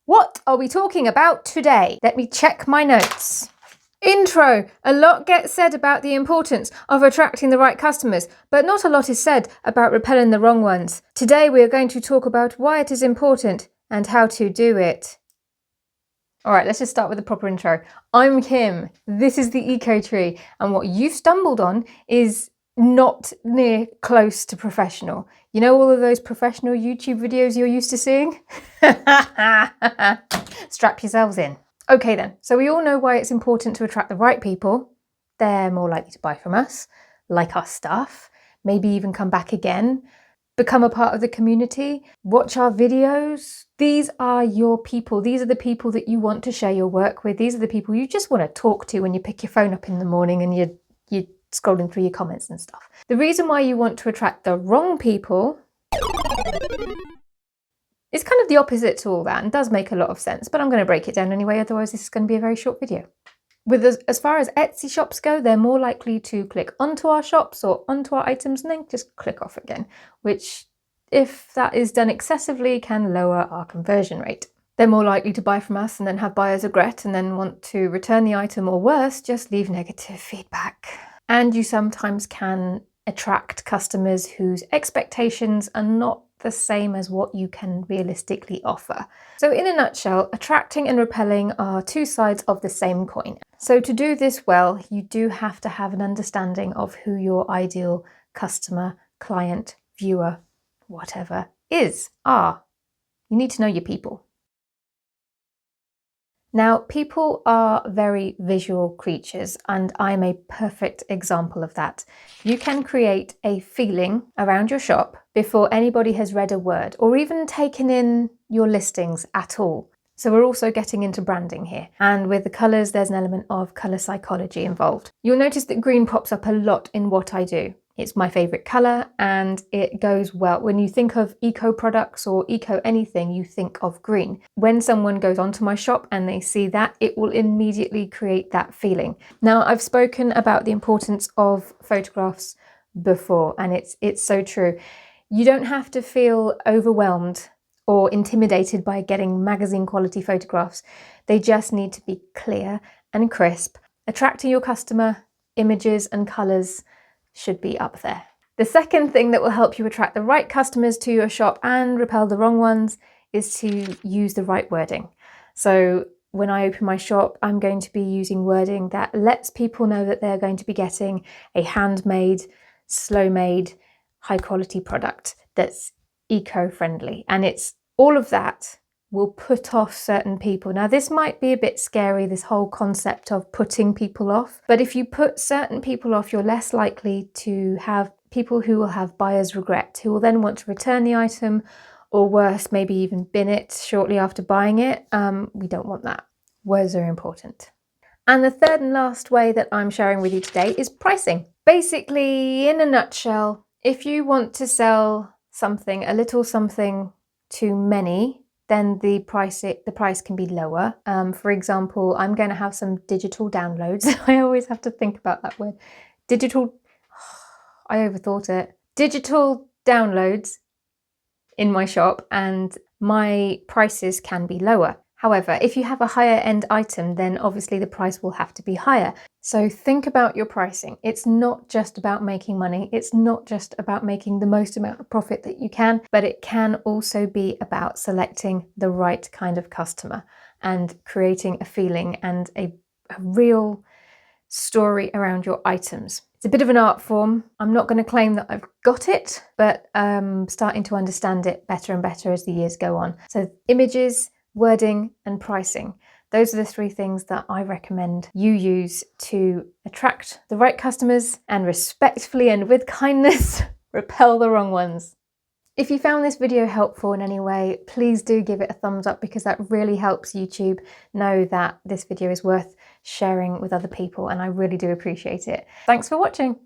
What are we talking about today? Let me check my notes. Intro. A lot gets said about the importance of attracting the right customers, but not a lot is said about repelling the wrong ones. Today we are going to talk about why it is important and how to do it. Alright, let's just start with the proper intro. I'm Kim, this is the Eco Tree, and what you've stumbled on is not near close to professional. You know all of those professional YouTube videos you're used to seeing? Strap yourselves in. Okay then, so we all know why it's important to attract the right people. They're more likely to buy from us, like our stuff, maybe even come back again, become a part of the community, watch our videos. These are your people. These are the people that you want to share your work with. These are the people you just want to talk to when you pick your phone up in the morning and you're scrolling through your comments and stuff. The reason why you want to attract the wrong people is kind of the opposite to all that and does make a lot of sense, but I'm going to break it down anyway, otherwise this is going to be a very short video. As far as Etsy shops go, they're more likely to click onto our shops or onto our items and then just click off again, which, if that is done excessively, can lower our conversion rate. They're more likely to buy from us and then have buyer's regret and then want to return the item, or worse, just leave negative feedback. And you sometimes can attract customers whose expectations are not the same as what you can realistically offer. So in a nutshell, attracting and repelling are two sides of the same coin. So to do this well, you do have to have an understanding of who your ideal customer, client, viewer, whatever are. You need to know your people. Now, people are very visual creatures, and I'm a perfect example of that. You can create a feeling around your shop before anybody has read a word or even taken in your listings at all. So we're also getting into branding here. And with the colours, there's an element of colour psychology involved. You'll notice that green pops up a lot in what I do. It's my favourite colour and it goes well. When you think of eco products or eco anything, you think of green. When someone goes onto my shop and they see that, it will immediately create that feeling. Now, I've spoken about the importance of photographs before, and it's so true. You don't have to feel overwhelmed or intimidated by getting magazine quality photographs. They just need to be clear and crisp. Attracting your customer, images and colours should be up there. The second thing that will help you attract the right customers to your shop and repel the wrong ones is to use the right wording. So when I open my shop, I'm going to be using wording that lets people know that they're going to be getting a handmade, slow-made, high-quality product that's eco-friendly. And it's all of that will put off certain people. Now, this might be a bit scary, this whole concept of putting people off, but if you put certain people off, you're less likely to have people who will have buyer's regret, who will then want to return the item, or worse, maybe even bin it shortly after buying it. We don't want that. Words are important. And the third and last way that I'm sharing with you today is pricing. Basically, in a nutshell, if you want to sell something, a little something to many, then the price can be lower. For example, I'm going to have some digital downloads. I always have to think about that word. I overthought it. Digital downloads in my shop, and my prices can be lower. However, if you have a higher end item, then obviously the price will have to be higher. So think about your pricing. It's not just about making money. It's not just about making the most amount of profit that you can, but it can also be about selecting the right kind of customer and creating a feeling and a real story around your items. It's a bit of an art form. I'm not going to claim that I've got it, but starting to understand it better and better as the years go on. So images, wording and pricing. Those are the three things that I recommend you use to attract the right customers and respectfully and with kindness repel the wrong ones. If you found this video helpful in any way, please do give it a thumbs up, because that really helps YouTube know that this video is worth sharing with other people, and I really do appreciate it. Thanks for watching.